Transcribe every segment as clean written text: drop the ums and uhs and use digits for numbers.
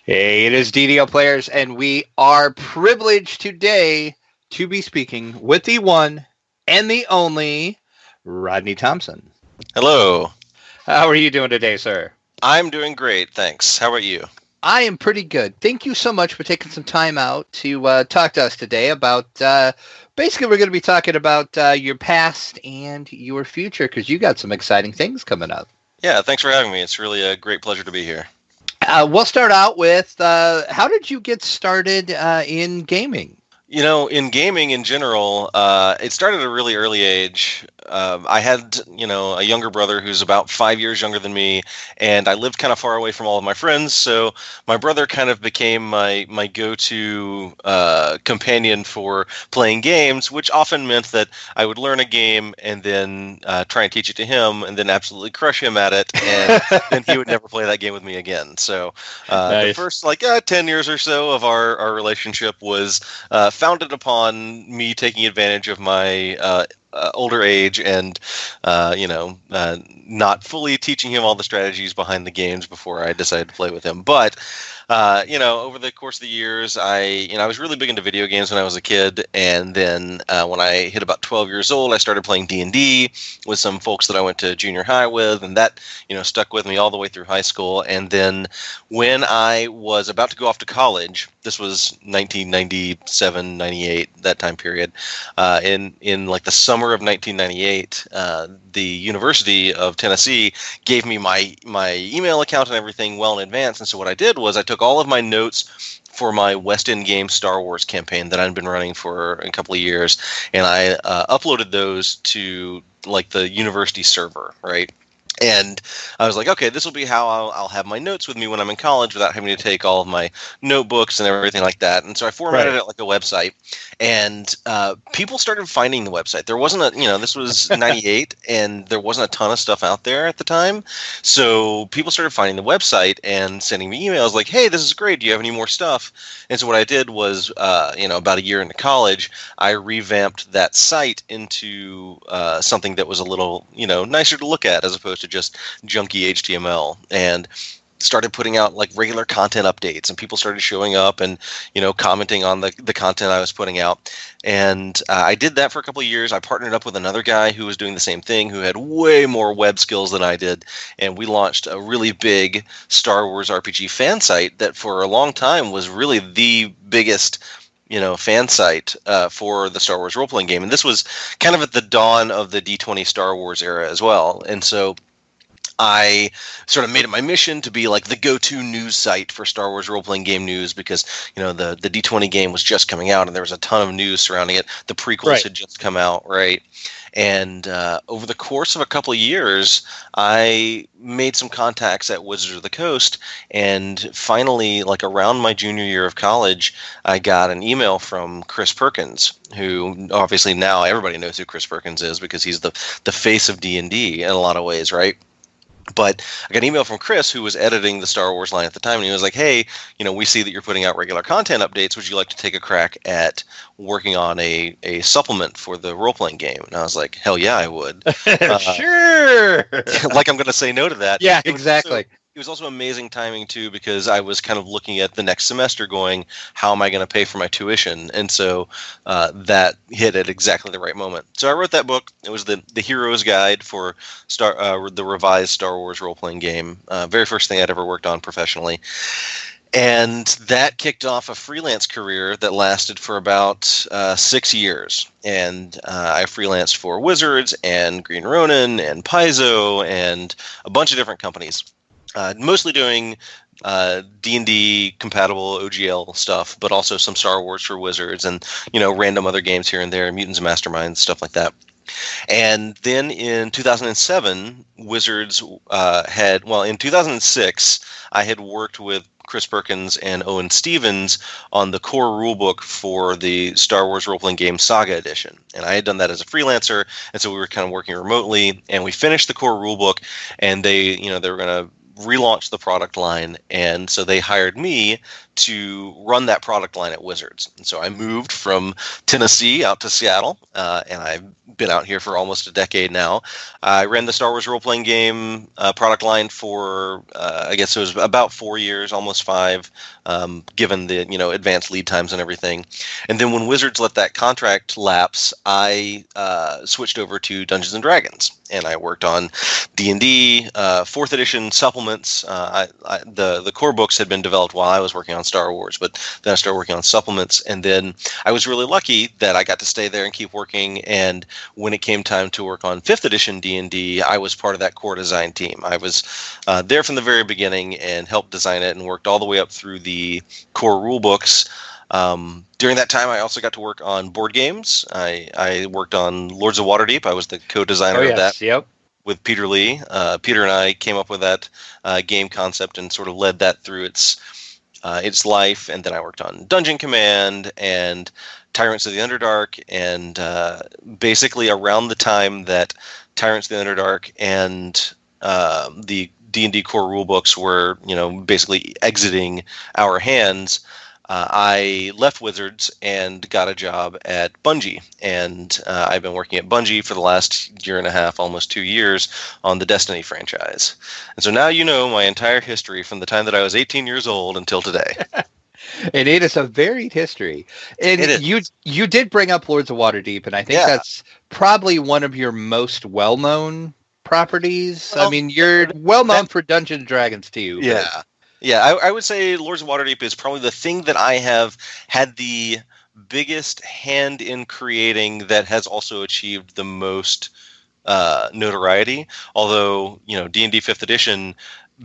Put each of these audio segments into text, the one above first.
Hey, it is DDO players, and we are privileged today to be speaking with the one and the only Rodney Thompson. Hello. How are you doing today, sir? I'm doing great, thanks. How about you? I am pretty good. Thank you so much for taking some time out to talk to us today about, basically we're going to be talking about your past and your future, because you got some exciting things coming up. Yeah, thanks for having me. It's really a great pleasure to be here. We'll start out with, how did you get started in gaming? You know, in gaming in general, it started at a really early age. I had, a younger brother who's about 5 years younger than me, and I lived kind of far away from all of my friends. So my brother kind of became my go-to companion for playing games, which often meant that I would learn a game and then try and teach it to him, and then absolutely crush him at it, and then he would never play that game with me again. So Nice. the first 10 years or so of our relationship was founded upon me taking advantage of my older age and, not fully teaching him all the strategies behind the games before I decided to play with him. But, over the course of the years, I was really big into video games when I was a kid. And then when I hit about 12 years old, I started playing D&D with some folks that I went to junior high with. And that, stuck with me all the way through high school. And then when I was about to go off to college, this was 1997, 98, that time period, in like the summer of 1998, the University of Tennessee gave me my email account and everything well in advance. And so what I did was I took all of my notes for my West End Games Star Wars campaign that I'd been running for a couple of years, and I uploaded those to like the university server, right? And I was like, okay, this will be how I'll have my notes with me when I'm in college without having to take all of my notebooks and everything like that. And so I formatted it like a website, and people started finding the website. There wasn't this was 98, and there wasn't a ton of stuff out there at the time. So people started finding the website and sending me emails like, hey, this is great. Do you have any more stuff? And so what I did was, about a year into college, I revamped that site into something that was a little, nicer to look at as opposed to just junky HTML, and started putting out like regular content updates, and people started showing up and commenting on the content I was putting out. And I did that for a couple of years. I partnered up with another guy who was doing the same thing, who had way more web skills than I did, and we launched a really big Star Wars RPG fan site that for a long time was really the biggest fan site for the Star Wars role-playing game. And this was kind of at the dawn of the D20 Star Wars era as well. And so I sort of made it my mission to be like the go-to news site for Star Wars role-playing game news, because the D20 game was just coming out and there was a ton of news surrounding it. The prequels had just come out, right? And over the course of a couple of years, I made some contacts at Wizards of the Coast, and finally, like around my junior year of college, I got an email from Chris Perkins, who obviously now everybody knows who Chris Perkins is because he's the face of D&D in a lot of ways, right? But I got an email from Chris, who was editing the Star Wars line at the time, and he was like, hey, we see that you're putting out regular content updates. Would you like to take a crack at working on a supplement for the role-playing game? And I was like, hell yeah, I would. Sure! Like I'm going to say no to that. Yeah, exactly. It was also amazing timing, too, because I was kind of looking at the next semester going, how am I going to pay for my tuition? And so that hit at exactly the right moment. So I wrote that book. It was the Hero's Guide for the revised Star Wars role-playing game. Very first thing I'd ever worked on professionally. And that kicked off a freelance career that lasted for about 6 years. And I freelanced for Wizards and Green Ronin and Paizo and a bunch of different companies. Mostly doing D&D compatible OGL stuff, but also some Star Wars for Wizards and, random other games here and there, Mutants and Masterminds, stuff like that. And then in 2007, Wizards in 2006, I had worked with Chris Perkins and Owen Stevens on the core rulebook for the Star Wars role-playing game Saga Edition. And I had done that as a freelancer, and so we were kind of working remotely, and we finished the core rulebook, and they were going to relaunch the product line, and so they hired me to run that product line at Wizards. And so I moved from Tennessee out to Seattle, and I've been out here for almost a decade now. I ran the Star Wars role-playing game product line for, I guess it was about 4 years, almost 5, given the advanced lead times and everything. And then when Wizards let that contract lapse, I switched over to Dungeons and Dragons, and I worked on D&D, 4th edition supplements. The core books had been developed while I was working on Star Wars, but then I started working on supplements, and then I was really lucky that I got to stay there and keep working. And when it came time to work on 5th edition D&D, I was part of that core design team. I was there from the very beginning and helped design it and worked all the way up through the core rule books. During that time, I also got to work on board games. I worked on Lords of Waterdeep. I was the co-designer of that. Yep. With Peter Lee. Peter and I came up with that game concept and sort of led that through its life. And then I worked on Dungeon Command and Tyrants of the Underdark. And basically around the time that Tyrants of the Underdark and the D&D core rulebooks were, basically exiting our hands, I left Wizards and got a job at Bungie, and I've been working at Bungie for the last year and a half, almost 2 years, on the Destiny franchise. And so now you know my entire history from the time that I was 18 years old until today. And it is a varied history. And you did bring up Lords of Waterdeep, and I think that's probably one of your most well-known properties. Well, I mean, you're well-known for Dungeons and Dragons, too. Yeah. But... Yeah, I would say Lords of Waterdeep is probably the thing that I have had the biggest hand in creating that has also achieved the most notoriety. Although, D&D 5th edition,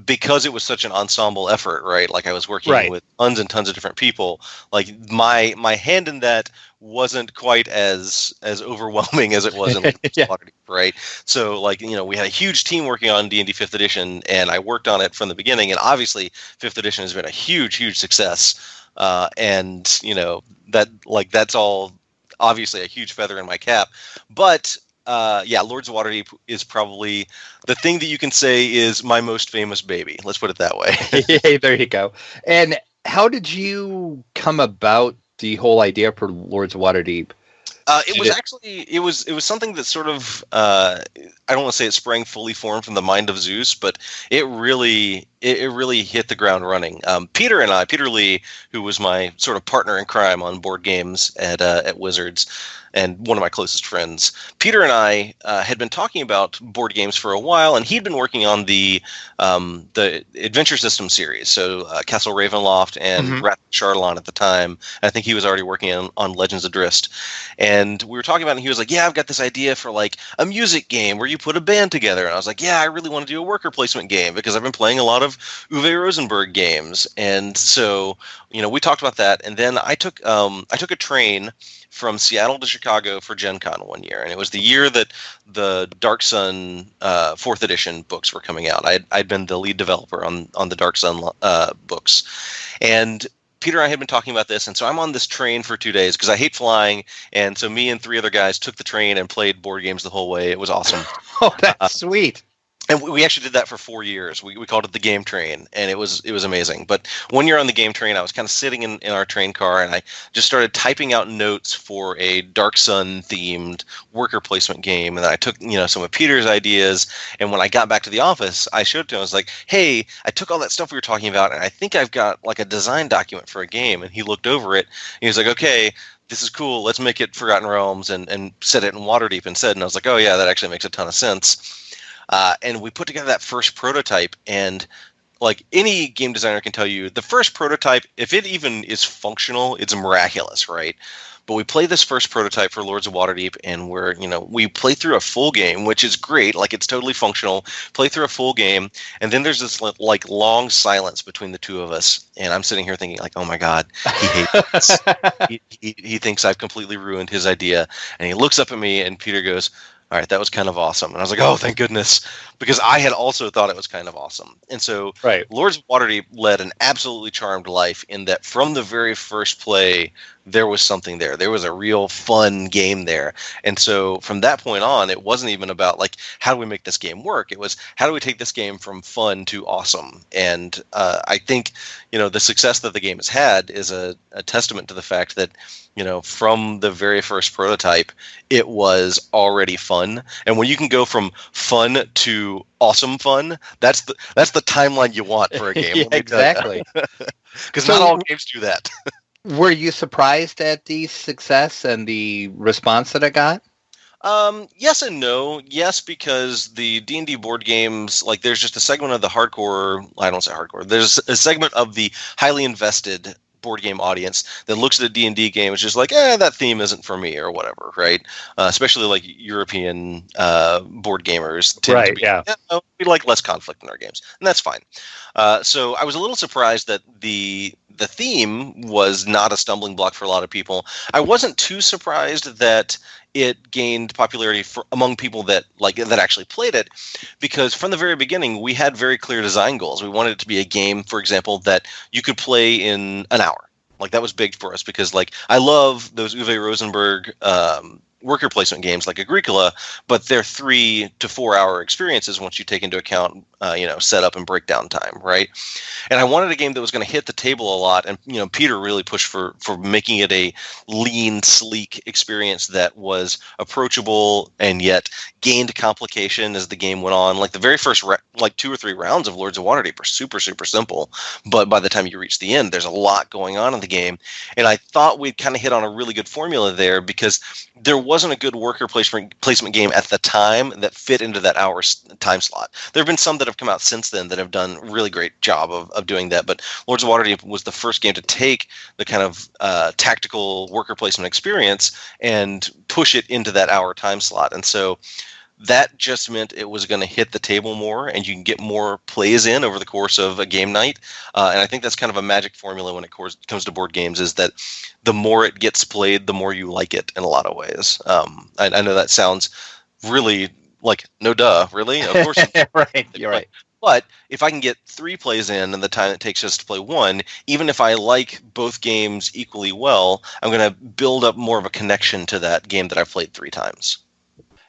because it was such an ensemble effort, right? Like I was working with tons and tons of different people. Like my hand in that wasn't quite as overwhelming as it was in Waterdeep, right? So we had a huge team working on D&D 5th edition, and I worked on it from the beginning. And obviously 5th edition has been a huge success. And that's all obviously a huge feather in my cap. But Lords of Waterdeep is probably the thing that you can say is my most famous baby. Let's put it that way. Hey, there you go. And how did you come about the whole idea for Lords of Waterdeep? It was something that sort of I don't want to say it sprang fully formed from the mind of Zeus, but it really hit the ground running. Peter Lee, who was my sort of partner in crime on board games at Wizards, and one of my closest friends, Peter and I had been talking about board games for a while, and he'd been working on the Adventure System series, so Castle Ravenloft and Wrath of Charlon at the time. I think he was already working on Legends of Drizzt, and we were talking about it, and he was like, "Yeah, I've got this idea for a music game where you put a band together." And I was like, "Yeah, I really want to do a worker placement game because I've been playing a lot of Uwe Rosenberg games." And so, we talked about that, and then I took a train from Seattle to Chicago for Gen Con one year, and it was the year that the Dark Sun 4th edition books were coming out. I'd been the lead developer on the Dark Sun books, and Peter and I had been talking about this, and so I'm on this train for 2 days because I hate flying, and so me and 3 other guys took the train and played board games the whole way. It was awesome. Oh, that's sweet. And we actually did that for 4 years. We called it the Game Train, and it was amazing. But one year on the Game Train, I was kind of sitting in our train car, and I just started typing out notes for a Dark Sun-themed worker placement game. And then I took some of Peter's ideas, and when I got back to the office, I showed it to him. I was like, "Hey, I took all that stuff we were talking about, and I think I've got a design document for a game." And he looked over it, and he was like, "Okay, this is cool. Let's make it Forgotten Realms and set it in Waterdeep instead." And I was like, "Oh yeah, that actually makes a ton of sense." And we put together that first prototype, and any game designer can tell you, the first prototype, if it even is functional, it's miraculous, right? But we play this first prototype for Lords of Waterdeep, and we play through a full game, which is great. It's totally functional. Play through a full game, and then there's this long silence between the two of us, and I'm sitting here thinking, "Oh my God, he hates this. He thinks I've completely ruined his idea." And he looks up at me, and Peter goes, all right, that was kind of awesome. And I was like, oh, thank goodness, because I had also thought it was kind of awesome. And so Right. Lords of Waterdeep led an absolutely charmed life in that from the very first play, there was something there. There was a real fun game there. And so from that point on, it wasn't even about like, how do we make this game work? It was, how do we take this game from fun to awesome? And I think, the success that the game has had is a testament to the fact that, from the very first prototype, it was already fun. And when you can go from fun to awesome fun, that's the timeline you want for a game. Yeah, exactly. Because not all games do that. Were you surprised at the success and the response that it got? Yes and no. Yes, because the D&D board games, like there's just a segment of the hardcore, I don't say hardcore, there's a segment of the highly invested board game audience that looks at a D&D game and is just like, that theme isn't for me or whatever, right? Especially like European board gamers tend to be, we like less conflict in our games, and that's fine. So I was a little surprised that the theme was not a stumbling block for a lot of people. I wasn't too surprised that it gained popularity among people that actually played it, because from the very beginning we had very clear design goals. We wanted it to be a game, for example, that you could play in an hour. Like that was big for us because I love those Uwe Rosenberg worker placement games like Agricola, but they're 3 to 4 hour experiences once you take into account setup and breakdown time, right? And I wanted a game that was going to hit the table a lot, and Peter really pushed for making it a lean, sleek experience that was approachable and yet gained complication as the game went on. Like the very first 2 or 3 rounds of Lords of Waterdeep are super, super simple, but by the time you reach the end, there's a lot going on in the game. And I thought we'd kind of hit on a really good formula there, because there wasn't a good worker placement game at the time that fit into that hour time slot. There have been some that have come out since then that have done a really great job of doing that, but Lords of Waterdeep was the first game to take the kind of tactical worker placement experience and push it into that hour time slot. And so that just meant it was going to hit the table more, and you can get more plays in over the course of a game night. And I think that's kind of a magic formula when it comes to board games, is that the more it gets played, the more you like it in a lot of ways. I know that sounds really like, no duh, really? Of course. Right, you're right. But if I can get 3 plays in the time it takes us to play 1, even if I like both games equally well, I'm going to build up more of a connection to that game that I've played 3 times.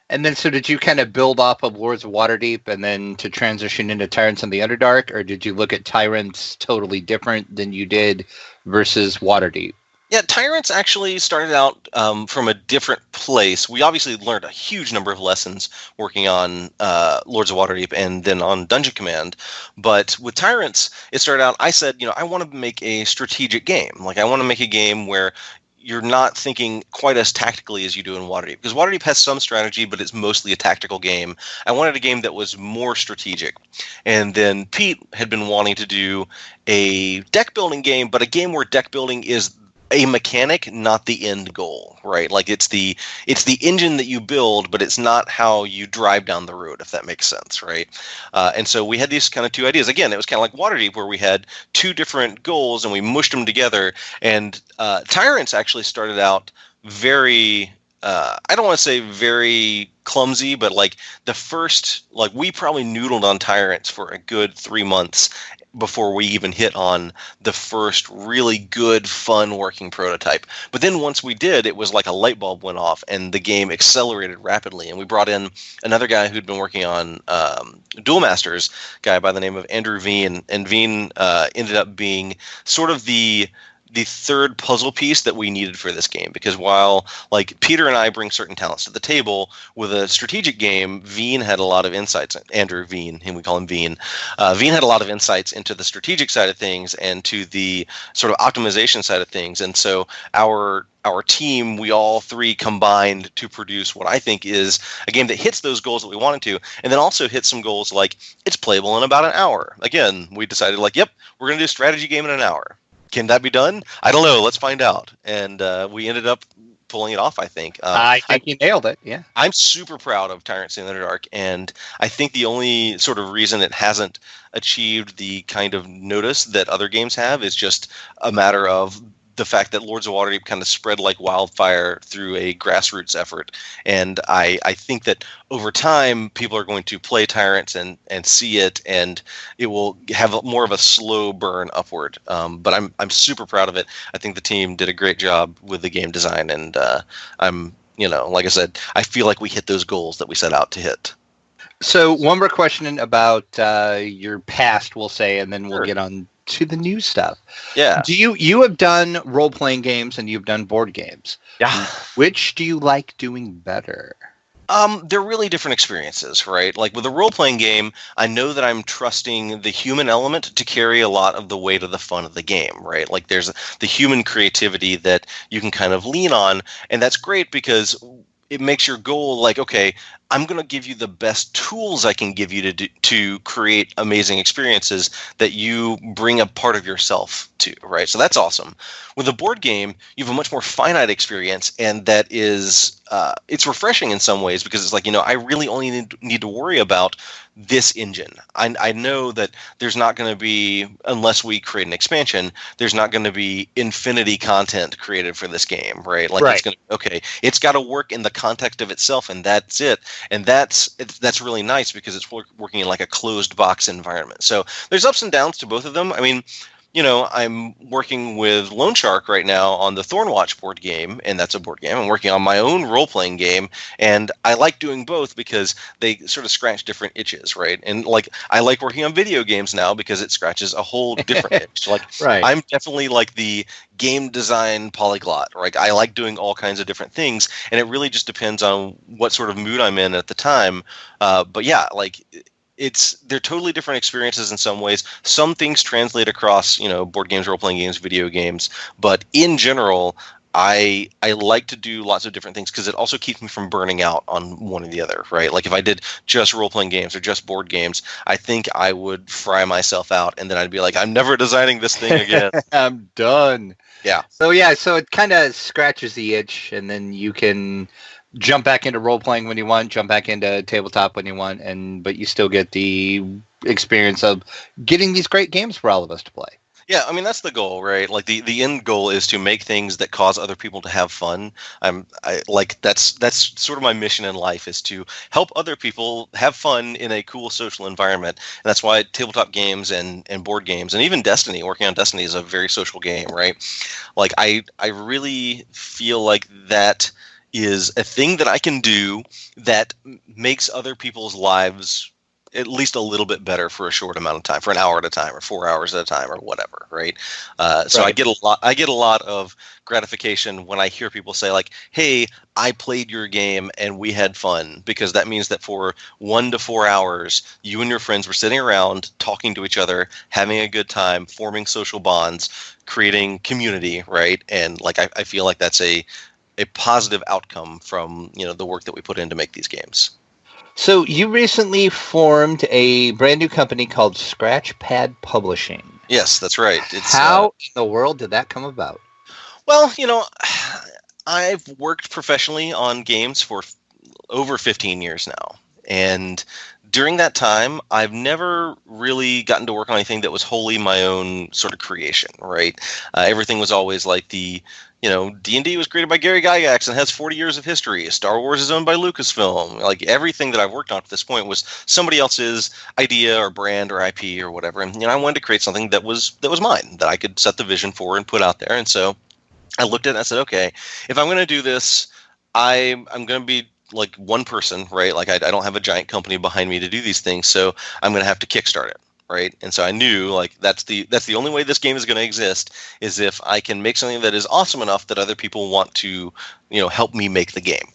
And then, so did you kind of build off of Lords of Waterdeep and then to transition into Tyrants in the Underdark, or did you look at Tyrants totally different than you did versus Waterdeep? Yeah, Tyrants actually started out from a different place. We obviously learned a huge number of lessons working on Lords of Waterdeep and then on Dungeon Command. But with Tyrants, it started out, I said, I want to make a strategic game. Like, I want to make a game where you're not thinking quite as tactically as you do in Waterdeep, because Waterdeep has some strategy, but it's mostly a tactical game. I wanted a game that was more strategic. And then Pete had been wanting to do a deck building game, but a game where deck building is a mechanic, not the end goal, right? Like it's the engine that you build, but it's not how you drive down the road, if that makes sense, right? And so we had these kind of 2 ideas. Again, it was kind of like Waterdeep, where we had 2 different goals and we mushed them together. And Tyrants actually started out very, I don't want to say very clumsy, but like the first, like we probably noodled on Tyrants for a good 3 months before we even hit on the first really good, fun working prototype. But then once we did, it was like a light bulb went off and the game accelerated rapidly. And we brought in another guy who'd been working on Duel Masters, guy by the name of Andrew Veen. And Veen ended up being sort of the third puzzle piece that we needed for this game, because while like Peter and I bring certain talents to the table, with a strategic game, Veen had a lot of insights. Andrew Veen, and we call him Veen. Veen had a lot of insights into the strategic side of things and to the sort of optimization side of things. And so our team, we all 3 combined to produce what I think is a game that hits those goals that we wanted to, and then also hits some goals like it's playable in about an hour. Again, we decided like, yep, we're going to do a strategy game in an hour. Can that be done? I don't know. Let's find out. And we ended up pulling it off, I think. I think you nailed it, yeah. I'm super proud of Tyrants in the Underdark, and I think the only sort of reason it hasn't achieved the kind of notice that other games have is just a matter of the fact that Lords of Waterdeep kind of spread like wildfire through a grassroots effort. And I think that over time, people are going to play Tyrants and see it, and it will have more of a slow burn upward. But I'm super proud of it. I think the team did a great job with the game design, and I'm, like I said, I feel like we hit those goals that we set out to hit. So one more question about your past, we'll say, and then we'll Sure. get on to the new stuff. Yeah. Do you have done role-playing games and you've done board games? Yeah. Which do you like doing better? They're really different experiences, right? Like with a role-playing game, I know that I'm trusting the human element to carry a lot of the weight of the fun of the game, right? Like there's the human creativity that you can kind of lean on, and that's great because it makes your goal like, okay, I'm going to give you the best tools I can give you to create amazing experiences that you bring a part of yourself to, right? So that's awesome. With a board game, you have a much more finite experience, and that is, it's refreshing in some ways because it's like, I really only need to worry about this engine. I know that there's not going to be, unless we create an expansion, there's not going to be infinity content created for this game, right? Like Right. It's got to work in the context of itself, and that's it. And that's really nice because it's working in like a closed box environment. So there's ups and downs to both of them. I mean, I'm working with Lone Shark right now on the Thornwatch board game, and that's a board game. I'm working on my own role-playing game, and I like doing both because they sort of scratch different itches, right? And like I like working on video games now because it scratches a whole different itch. Like Right. I'm definitely like the game design polyglot, right? I like doing all kinds of different things, and it really just depends on what sort of mood I'm in at the time. But yeah, like they're totally different experiences in some ways. Some things translate across, board games, role-playing games, video games. But in general, I like to do lots of different things because it also keeps me from burning out on one or the other, right? Like if I did just role-playing games or just board games, I think I would fry myself out, and then I'd be like, I'm never designing this thing again. I'm done. Yeah. So it kind of scratches the itch, and then you can jump back into role playing when you want, jump back into tabletop when you want, but you still get the experience of getting these great games for all of us to play. Yeah, I mean that's the goal, right? Like the end goal is to make things that cause other people to have fun. That's sort of my mission in life, is to help other people have fun in a cool social environment. And that's why tabletop games and board games and even Destiny, working on Destiny, is a very social game, right? Like I really feel like that is a thing that I can do that makes other people's lives at least a little bit better for a short amount of time, for an hour at a time or 4 hours at a time or whatever, right? So Right. I get a lot of gratification when I hear people say like, hey, I played your game and we had fun, because that means that for 1 to 4 hours, you and your friends were sitting around talking to each other, having a good time, forming social bonds, creating community, right? And like I feel like that's a positive outcome from the work that we put in to make these games. So you recently formed a brand new company called Scratchpad Publishing. Yes, that's right. How in the world did that come about? Well, I've worked professionally on games for over 15 years now, and during that time, I've never really gotten to work on anything that was wholly my own sort of creation, right? Everything was always like D&D was created by Gary Gygax and has 40 years of history. Star Wars is owned by Lucasfilm. Like everything that I've worked on up to this point was somebody else's idea or brand or IP or whatever. And I wanted to create something that was mine, that I could set the vision for and put out there. And so I looked at it and I said, okay, if I'm going to do this, I'm going to be like one person, right? Like I don't have a giant company behind me to do these things, so I'm going to have to kickstart it. Right. And so I knew like that's the only way this game is going to exist, is if I can make something that is awesome enough that other people want to, help me make the game.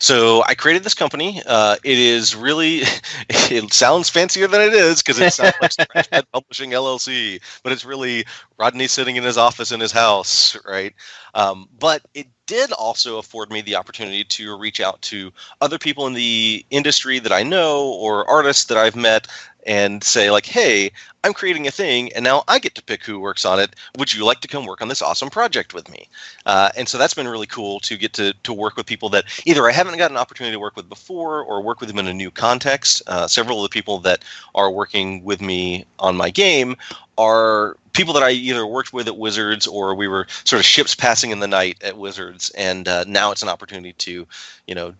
So I created this company. It is really, it sounds fancier than it is because it sounds like Scratchpad Publishing LLC, but it's really Rodney sitting in his office in his house, right? But it did also afford me the opportunity to reach out to other people in the industry that I know or artists that I've met and say like, hey, I'm creating a thing and now I get to pick who works on it. Would you like to come work on this awesome project with me? And so that's been really cool to get to work with people that either I haven't gotten an opportunity to work with before or work with them in a new context. Several of the people that are working with me on my game are people that I either worked with at Wizards or we were sort of ships passing in the night at Wizards, and now it's an opportunity to,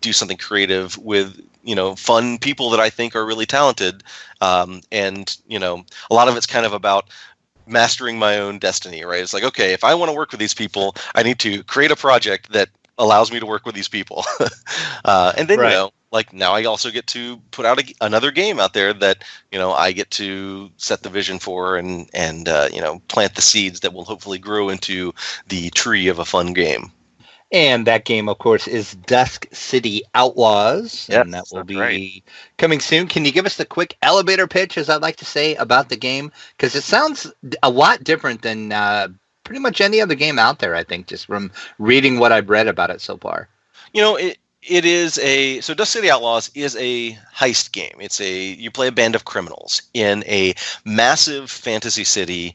do something creative with, fun people that I think are really talented, and a lot of it's kind of about mastering my own destiny, right? It's like, okay, if I want to work with these people, I need to create a project that allows me to work with these people, and then Right. like now I also get to put out another game out there that I get to set the vision for and plant the seeds that will hopefully grow into the tree of a fun game. And that game, of course, is Dusk City Outlaws, Yes, and that will that's right. be coming soon. Can you give us the quick elevator pitch, as I'd like to say, about the game? Because it sounds a lot different than pretty much any other game out there, I think, just from reading what I've read about it so far. It is so Dust City Outlaws is a heist game. You play a band of criminals in a massive fantasy city,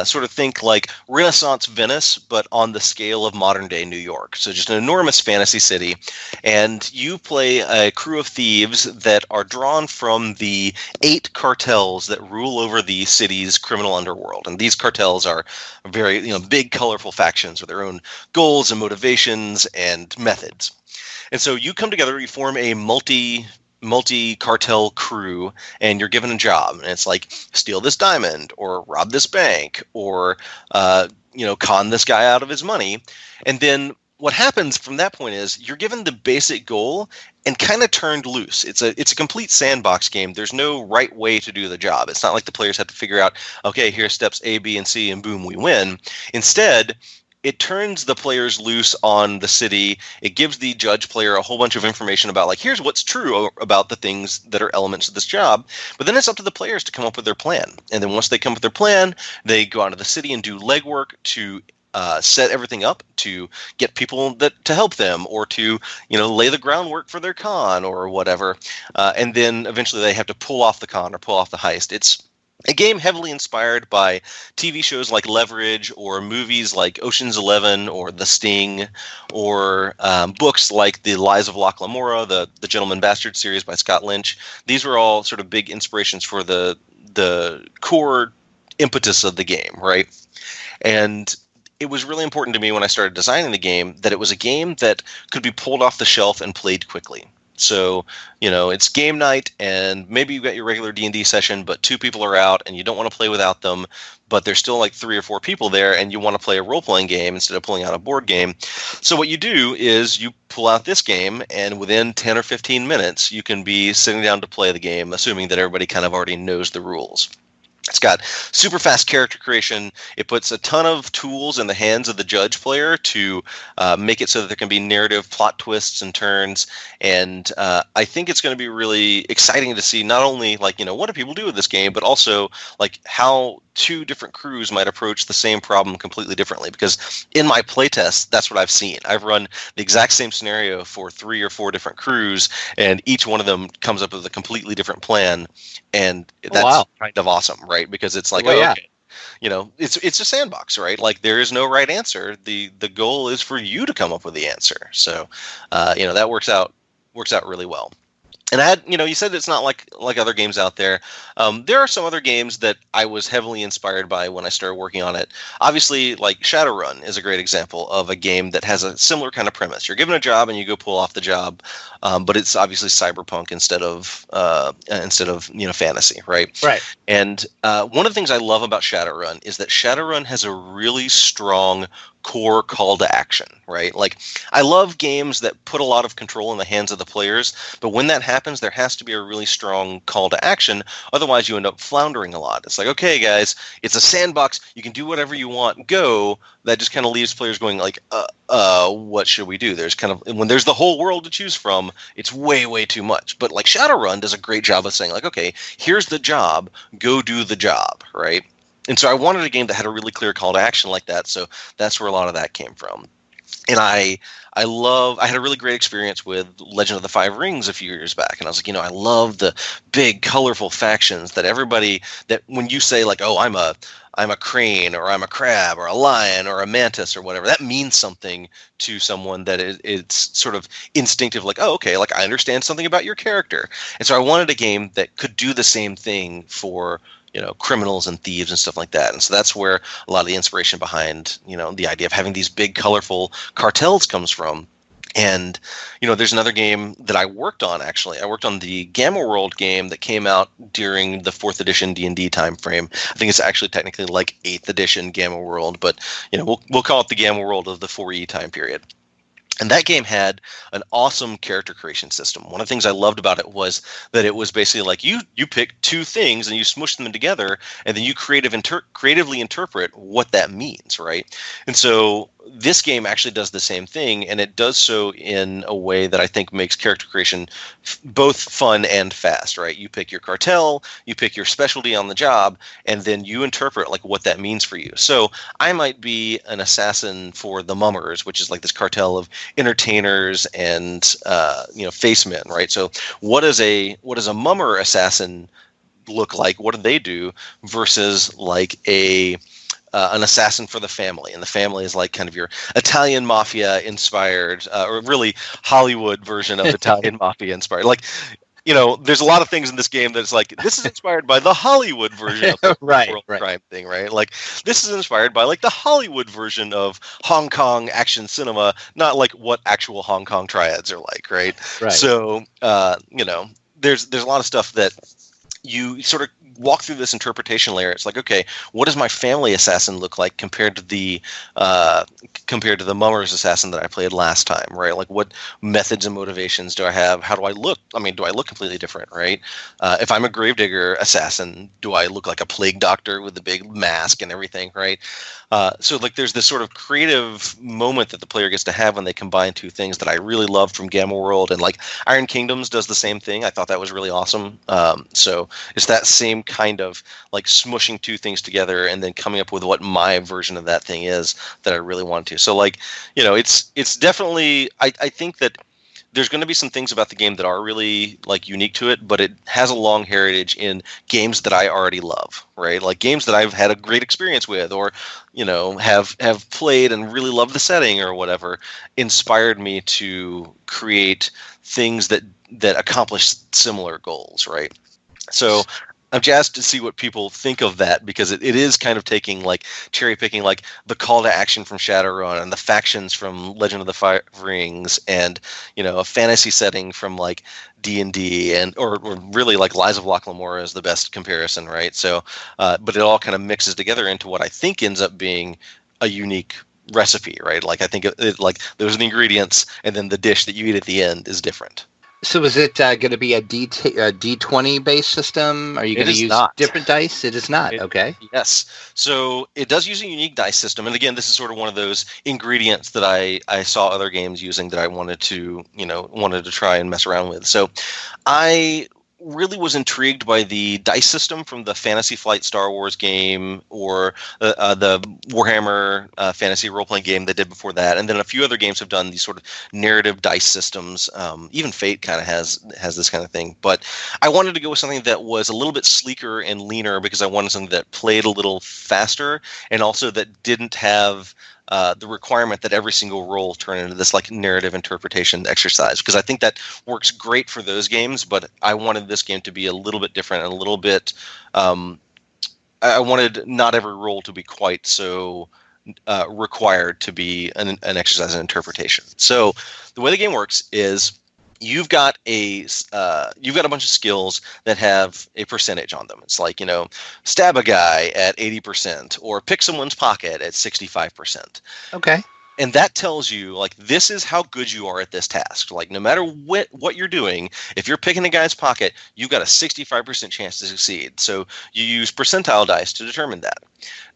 sort of think like Renaissance Venice, but on the scale of modern day New York. So just an enormous fantasy city, and you play a crew of thieves that are drawn from the 8 cartels that rule over the city's criminal underworld. And these cartels are very, big, colorful factions with their own goals and motivations and methods. And so you come together, you form a multi-cartel crew, and you're given a job. And it's like, steal this diamond, or rob this bank, or, con this guy out of his money. And then what happens from that point is you're given the basic goal and kind of turned loose. It's a complete sandbox game. There's no right way to do the job. It's not like the players have to figure out, okay, here's steps A, B, and C, and boom, we win. Instead, it turns the players loose on the city. It gives the judge player a whole bunch of information about, like, here's what's true about the things that are elements of this job. But then it's up to the players to come up with their plan. And then once they come up with their plan, they go out to the city and do legwork to set everything up, to get people to help them, or to lay the groundwork for their con or whatever. And then eventually they have to pull off the con or pull off the heist. It's a game heavily inspired by TV shows like Leverage, or movies like Ocean's 11 or The Sting, or books like The Lies of Locke Lamora, the Gentleman Bastard series by Scott Lynch. These were all sort of big inspirations for the core impetus of the game, right? And it was really important to me when I started designing the game that it was a game that could be pulled off the shelf and played quickly. So, it's game night, and maybe you've got your regular D&D session, but 2 people are out, and you don't want to play without them, but there's still like 3 or 4 people there, and you want to play a role-playing game instead of pulling out a board game. So what you do is you pull out this game, and within 10 or 15 minutes, you can be sitting down to play the game, assuming that everybody kind of already knows the rules. It's got super fast character creation. It puts a ton of tools in the hands of the judge player to make it so that there can be narrative plot twists and turns. And I think it's going to be really exciting to see not only what do people do with this game, but also like how 2 different crews might approach the same problem completely differently. Because in my playtest, that's what I've seen. I've run the exact same scenario for 3 or 4 different crews, and each one of them comes up with a completely different plan. And that's kind of awesome, right? Because it's like, okay, it's a sandbox, right? Like, there is no right answer. The goal is for you to come up with the answer. So, that works out really well. And I had, you said it's not like other games out there. There are some other games that I was heavily inspired by when I started working on it. Obviously, like Shadowrun is a great example of a game that has a similar kind of premise. You're given a job and you go pull off the job, but it's obviously cyberpunk instead of fantasy, right? Right. And one of the things I love about Shadowrun is that Shadowrun has a really strong core call to action, right? Like, I love games that put a lot of control in the hands of the players, but when that happens, there has to be a really strong call to action. Otherwise, you end up floundering a lot. It's like, okay, guys, it's a sandbox. You can do whatever you want. Go. That just kind of leaves players going like, what should we do? There's kind of, when there's the whole world to choose from, it's way, way too much. But like Shadowrun does a great job of saying like, okay, here's the job. Go do the job, right? And so I wanted a game that had a really clear call to action like that. So that's where a lot of that came from. And I had a really great experience with Legend of the Five Rings a few years back. And I was like, I love the big, colorful factions that when you say like, oh, I'm a crane, or I'm a crab, or a lion, or a mantis, or whatever, that means something to someone that it's sort of instinctive, like, oh, okay, like I understand something about your character. And so I wanted a game that could do the same thing for criminals and thieves and stuff like that. And so that's where a lot of the inspiration behind, the idea of having these big, colorful cartels comes from. And, there's another game that I worked on, actually. I worked on the Gamma World game that came out during the 4th edition D&D time frame. I think it's actually technically like 8th edition Gamma World, but, we'll call it the Gamma World of the 4E time period. And that game had an awesome character creation system. One of the things I loved about it was that it was basically like you pick two things and you smush them together, and then you creatively interpret what that means, right? And so this game actually does the same thing, and it does so in a way that I think makes character creation both fun and fast, right? You pick your cartel, you pick your specialty on the job, and then you interpret like what that means for you. So I might be an assassin for the Mummers, which is like this cartel of entertainers and facemen, right? So what does a Mummer assassin look like? What do they do versus like an assassin for the family? And the family is like kind of your Italian mafia inspired, or really Hollywood version of Italian mafia inspired. Like, there's a lot of things in this game that's like, this is inspired by the Hollywood version of the world crime thing, right? Like, this is inspired by like the Hollywood version of Hong Kong action cinema, not like what actual Hong Kong triads are like, right? So, there's a lot of stuff that you sort of walk through this interpretation layer. It's like, okay, what does my family assassin look like compared to the Mummer's assassin that I played last time, right? Like, what methods and motivations do I have? How do I look? I mean, do I look completely different, right? If I'm a gravedigger assassin, do I look like a plague doctor with the big mask and everything, right? So like, there's this sort of creative moment that the player gets to have when they combine two things that I really loved from Gamma World, and like Iron Kingdoms does the same thing. I thought that was really awesome. So it's that same kind of like smushing two things together and then coming up with what my version of that thing is that I really want to. So like, it's definitely, I think that there's going to be some things about the game that are really like unique to it, but it has a long heritage in games that I already love, right? Like games that I've had a great experience with, or have played and really love the setting or whatever, inspired me to create things that accomplish similar goals, right? So I'm jazzed to see what people think of that, because it is kind of taking like cherry picking like the call to action from Shadowrun and the factions from Legend of the Five Rings, and a fantasy setting from like D&D, and or really like Lies of Locke Lamora is the best comparison, right? So, but it all kind of mixes together into what I think ends up being a unique recipe, right? Like I think it like those are the ingredients, and then the dish that you eat at the end is different. So is it going to be a D20 based system? Are you going to use different dice? It is not. Okay. Yes. So it does use a unique dice system. And again, this is sort of one of those ingredients that I saw other games using that I wanted to try and mess around with. So I really was intrigued by the dice system from the Fantasy Flight Star Wars game, or the Warhammer fantasy role-playing game they did before that, and then a few other games have done these sort of narrative dice systems. Even Fate kind of has this kind of thing, but I wanted to go with something that was a little bit sleeker and leaner, because I wanted something that played a little faster, and also that didn't have the requirement that every single roll turn into this like narrative interpretation exercise, because I think that works great for those games, but I wanted this game to be a little bit different and a little bit I wanted not every roll to be quite so required to be an exercise in interpretation. So the way the game works is you've got a bunch of skills that have a percentage on them. It's like, stab a guy at 80%, or pick someone's pocket at 65%. Okay. And that tells you, like, this is how good you are at this task. Like, no matter what you're doing, if you're picking a guy's pocket, you've got a 65% chance to succeed. So you use percentile dice to determine that.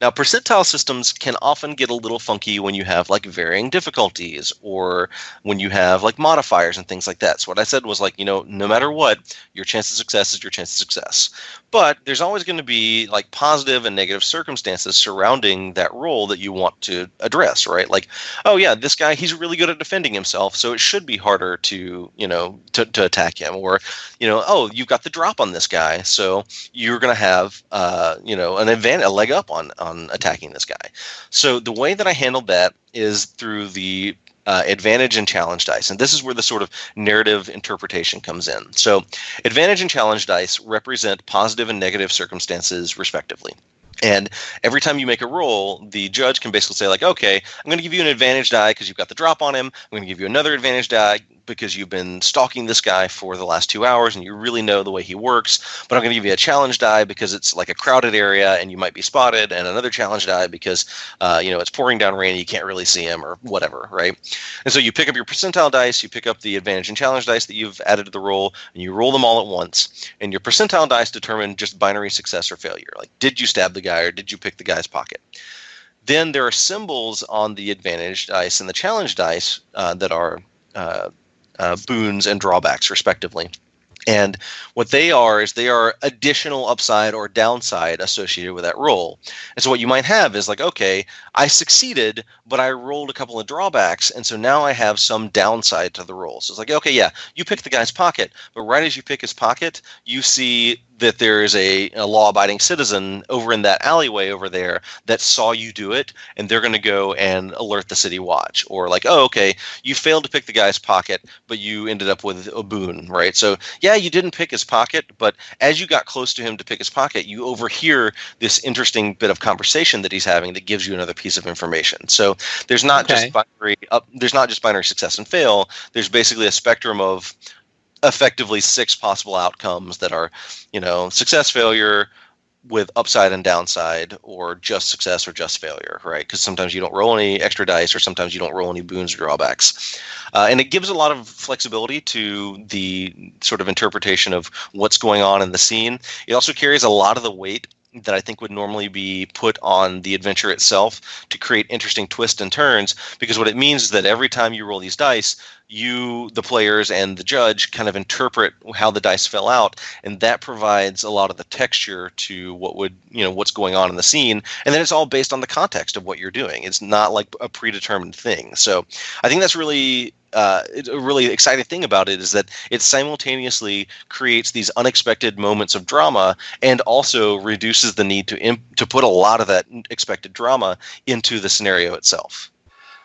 Now, percentile systems can often get a little funky when you have, like, varying difficulties, or when you have, like, modifiers and things like that. So what I said was, like, no matter what, your chance of success is your chance of success. But there's always going to be, like, positive and negative circumstances surrounding that role that you want to address, right? Like, oh yeah, this guy, he's really good at defending himself, so it should be harder to attack him. Or, oh, you've got the drop on this guy, so you're going to have, an advantage, a leg up on attacking this guy. So the way that I handled that is through the advantage and challenge dice. And this is where the sort of narrative interpretation comes in. So advantage and challenge dice represent positive and negative circumstances, respectively. And every time you make a roll, the judge can basically say, like, okay, I'm going to give you an advantage die because you've got the drop on him. I'm going to give you another advantage die because you've been stalking this guy for the last 2 hours and you really know the way he works. But I'm going to give you a challenge die because it's like a crowded area and you might be spotted, and another challenge die because, it's pouring down rain and you can't really see him or whatever, right? And so you pick up your percentile dice, you pick up the advantage and challenge dice that you've added to the roll, and you roll them all at once. And your percentile dice determine just binary success or failure. Like, did you stab the guy or did you pick the guy's pocket? Then there are symbols on the advantage dice and the challenge dice that are boons and drawbacks, respectively. And what they are is they are additional upside or downside associated with that roll. And so what you might have is like, okay, I succeeded, but I rolled a couple of drawbacks, and so now I have some downside to the roll. So it's like, okay, yeah, you pick the guy's pocket, but right as you pick his pocket, you see that there is a law-abiding citizen over in that alleyway over there that saw you do it, and they're going to go and alert the city watch. Or like, oh, okay, you failed to pick the guy's pocket, but you ended up with a boon, right? So yeah, you didn't pick his pocket, but as you got close to him to pick his pocket, you overhear this interesting bit of conversation that he's having that gives you another piece of information. So there's not just binary success and fail. There's basically a spectrum of effectively 6 possible outcomes that are, success, failure with upside and downside, or just success or just failure, right? Because sometimes you don't roll any extra dice, or sometimes you don't roll any boons or drawbacks. And it gives a lot of flexibility to the sort of interpretation of what's going on in the scene. It also carries a lot of the weight that I think would normally be put on the adventure itself to create interesting twists and turns, because what it means is that every time you roll these dice, you, the players, and the judge kind of interpret how the dice fell out, and that provides a lot of the texture to what's going on in the scene, and then it's all based on the context of what you're doing. It's not like a predetermined thing. So I think that's really a really exciting thing about it, is that it simultaneously creates these unexpected moments of drama and also reduces the need to put a lot of that expected drama into the scenario itself.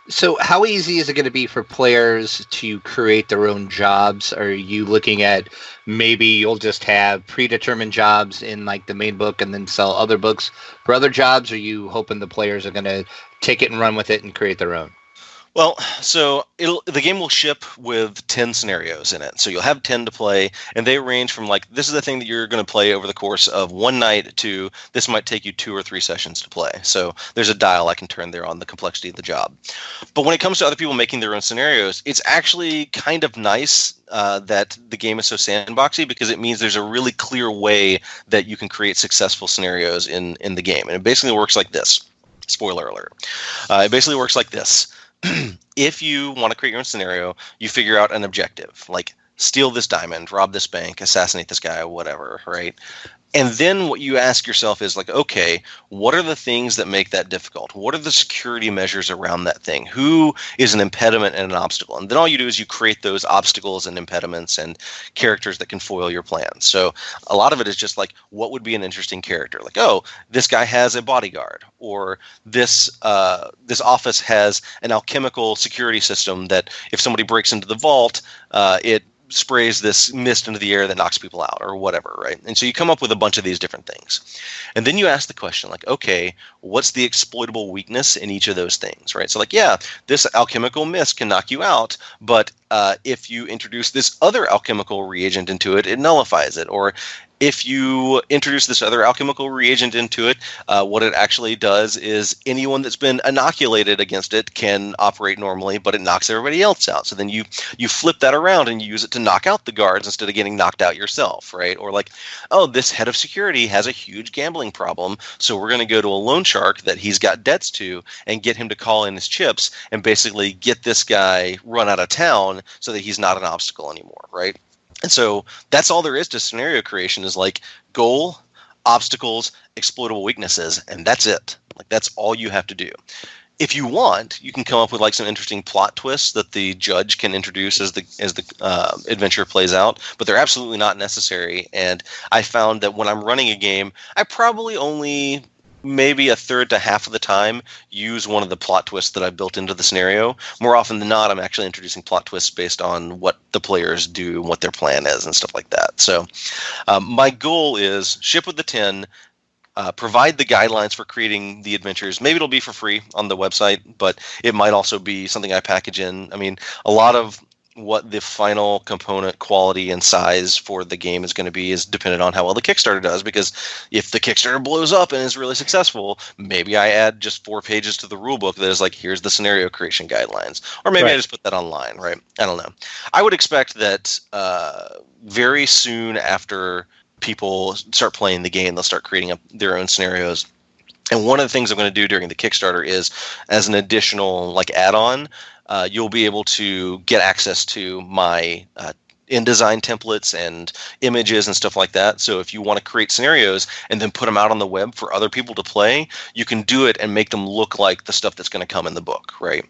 So how easy is it going to be for players to create their own jobs? Are you looking at maybe you'll just have predetermined jobs in like the main book and then sell other books for other jobs? Or are you hoping the players are going to take it and run with it and create their own? Well, so the game will ship with 10 scenarios in it. So you'll have 10 to play, and they range from like, this is the thing that you're going to play over the course of one night, to this might take you 2 or 3 sessions to play. So there's a dial I can turn there on the complexity of the job. But when it comes to other people making their own scenarios, it's actually kind of nice that the game is so sandboxy, because it means there's a really clear way that you can create successful scenarios in the game. And it basically works like this. Spoiler alert. It basically works like this. If you want to create your own scenario, you figure out an objective, like steal this diamond, rob this bank, assassinate this guy, whatever, right? And then what you ask yourself is like, okay, what are the things that make that difficult? What are the security measures around that thing? Who is an impediment and an obstacle? And then all you do is you create those obstacles and impediments and characters that can foil your plans. So a lot of it is just like, what would be an interesting character? Like, oh, this guy has a bodyguard, or this office has an alchemical security system that if somebody breaks into the vault, it sprays this mist into the air that knocks people out, or whatever, right? And so you come up with a bunch of these different things. And then you ask the question, like, okay, what's the exploitable weakness in each of those things, right? So like, yeah, this alchemical mist can knock you out, but if you introduce this other alchemical reagent into it, it nullifies it. Or if you introduce this other alchemical reagent into it, what it actually does is anyone that's been inoculated against it can operate normally, but it knocks everybody else out. So then you flip that around and you use it to knock out the guards instead of getting knocked out yourself, right? Or like, oh, this head of security has a huge gambling problem, so we're going to go to a loan shark that he's got debts to and get him to call in his chips and basically get this guy run out of town so that he's not an obstacle anymore, right? And so that's all there is to scenario creation, is like goal, obstacles, exploitable weaknesses, and that's it. Like, that's all you have to do. If you want, you can come up with like some interesting plot twists that the judge can introduce as the adventure plays out, but they're absolutely not necessary. And I found that when I'm running a game, I probably only maybe a third to half of the time use one of the plot twists that I built into the scenario. More often than not, I'm actually introducing plot twists based on what the players do, what their plan is, and stuff like that. So my goal is ship with the 10, provide the guidelines for creating the adventures. Maybe it'll be for free on the website, but it might also be something I package in. I mean, a lot of what the final component quality and size for the game is going to be is dependent on how well the Kickstarter does, because if the Kickstarter blows up and is really successful, maybe I add just 4 pages to the rulebook that is like, here's the scenario creation guidelines. Or maybe I just put that online, right? I don't know. I would expect that very soon after people start playing the game, they'll start creating up their own scenarios. And one of the things I'm going to do during the Kickstarter is, as an additional like add-on, you'll be able to get access to my InDesign templates and images and stuff like that. So if you want to create scenarios and then put them out on the web for other people to play, you can do it and make them look like the stuff that's going to come in the book, right?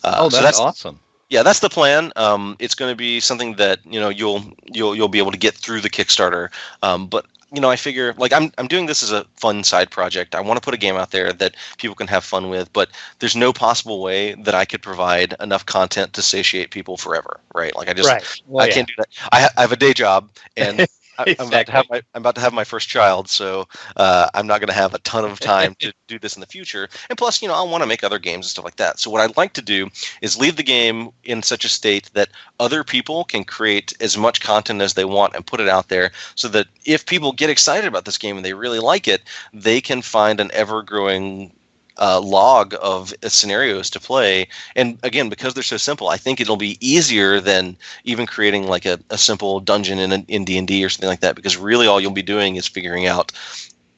That's awesome. Yeah, that's the plan. It's going to be something that you'll be able to get through the Kickstarter. But I figure like I'm doing this as a fun side project. I want to put a game out there that people can have fun with, but there's no possible way that I could provide enough content to satiate people forever, right? Like I can't do that. I have a day job, and Exactly. I'm about to have my first child, so I'm not going to have a ton of time to do this in the future. And plus, I want to make other games and stuff like that. So what I'd like to do is leave the game in such a state that other people can create as much content as they want and put it out there, so that if people get excited about this game and they really like it, they can find an ever-growing log of scenarios to play. And again, because they're so simple, I think it'll be easier than even creating like a simple dungeon in D&D or something like that, because really all you'll be doing is figuring out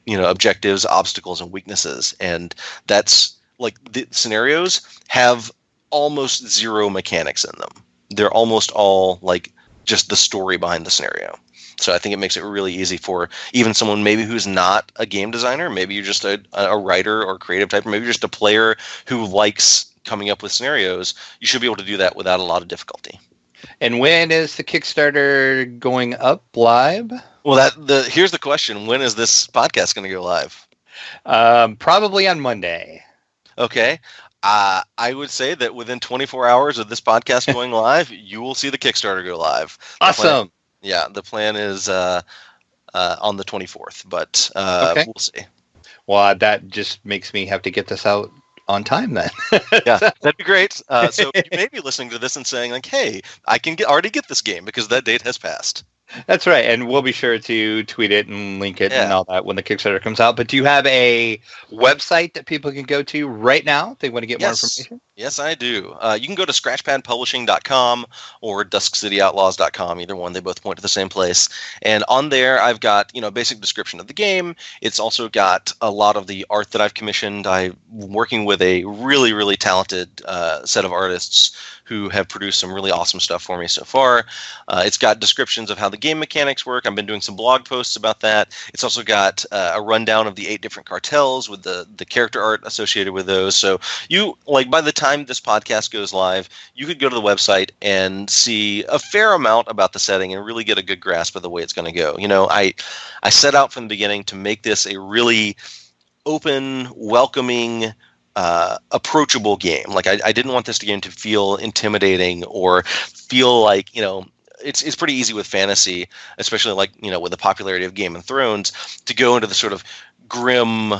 objectives, obstacles, and weaknesses. And that's like, the scenarios have almost zero mechanics in them. They're almost all like just the story behind the scenario. So I think it makes it really easy for even someone maybe who's not a game designer, maybe you're just a writer or creative type, or maybe you're just a player who likes coming up with scenarios. You should be able to do that without a lot of difficulty. And when is the Kickstarter going up live? Well, here's the question. When is this podcast going to go live? Probably on Monday. Okay. I would say that within 24 hours of this podcast going live, you will see the Kickstarter go live. Awesome. The plan is on the 24th, but we'll see. Well, that just makes me have to get this out on time then. Yeah, that'd be great. So you may be listening to this and saying like, hey, I can already get this game because that date has passed. That's right. And we'll be sure to tweet it and link it and all that when the Kickstarter comes out. But do you have a website that people can go to right now if they want to get more information? Yes, I do. You can go to scratchpadpublishing.com or duskcityoutlaws.com. Either one, they both point to the same place. And on there, I've got a basic description of the game. It's also got a lot of the art that I've commissioned. I'm working with a really, really talented set of artists who have produced some really awesome stuff for me so far. It's got descriptions of how the game mechanics work. I've been doing some blog posts about that. It's also got a rundown of the 8 different cartels with the character art associated with those. So by the time this podcast goes live, you could go to the website and see a fair amount about the setting and really get a good grasp of the way it's going to go. I set out from the beginning to make this a really open, welcoming, approachable game. Like I didn't want this game to feel intimidating or feel like, it's pretty easy with fantasy, especially like, with the popularity of Game of Thrones, to go into the sort of grim,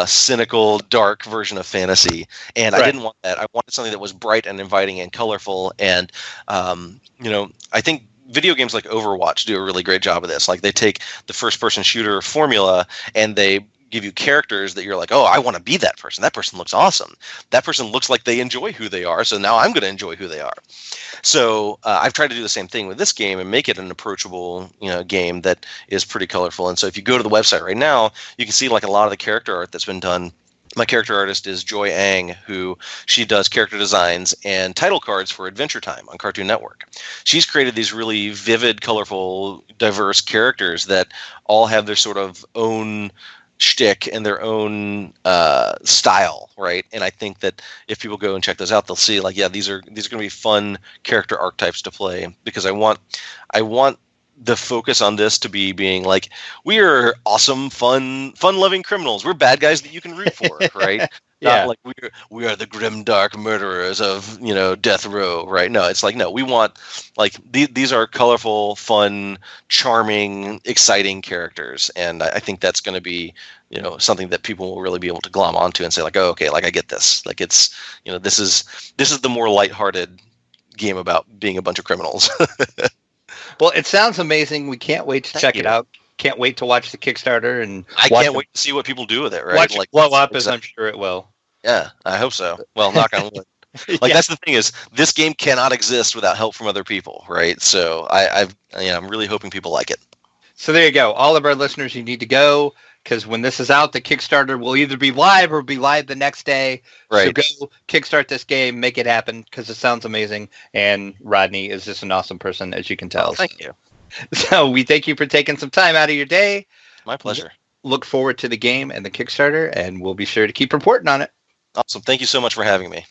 cynical, dark version of fantasy. And I didn't want that. I wanted something that was bright and inviting and colorful. And, I think video games like Overwatch do a really great job of this. Like they take the first person shooter formula and they give you characters that you're like, oh, I want to be that person. That person looks awesome. That person looks like they enjoy who they are. So now I'm going to enjoy who they are. So I've tried to do the same thing with this game and make it an approachable, game that is pretty colorful. And so if you go to the website right now, you can see like a lot of the character art that's been done. My character artist is Joy Ang, who she does character designs and title cards for Adventure Time on Cartoon Network. She's created these really vivid, colorful, diverse characters that all have their sort of own shtick and their own style, right? And I think that if people go and check those out, they'll see like, yeah, these are going to be fun character archetypes to play, because I want the focus on this to being like, we are awesome, fun-loving criminals. We're bad guys that you can root for, right? Yeah. Not like we are the grim, dark murderers of, death row, right? No, it's like, no, we want, like, these are colorful, fun, charming, exciting characters. And I think that's going to be, something that people will really be able to glom onto and say, like, oh, okay, like, I get this. Like, it's, this is the more lighthearted game about being a bunch of criminals. Well, it sounds amazing. We can't wait to check you. it out. Can't wait to watch the Kickstarter, and I can't wait to see what people do with it. Right? Watch like it blow up, as I'm sure it will. Yeah, I hope so. Well, knock on wood. Like, that's the thing, is this game cannot exist without help from other people, right? So I'm really hoping people like it. So there you go. All of our listeners, you need to go, because when this is out, the Kickstarter will either be live or be live the next day. Right. So go kickstart this game, make it happen, because it sounds amazing. And Rodney is just an awesome person, as you can tell. Oh, thank you. So we thank you for taking some time out of your day. My pleasure. Look forward to the game and the Kickstarter, and we'll be sure to keep reporting on it. Awesome. Thank you so much for having me.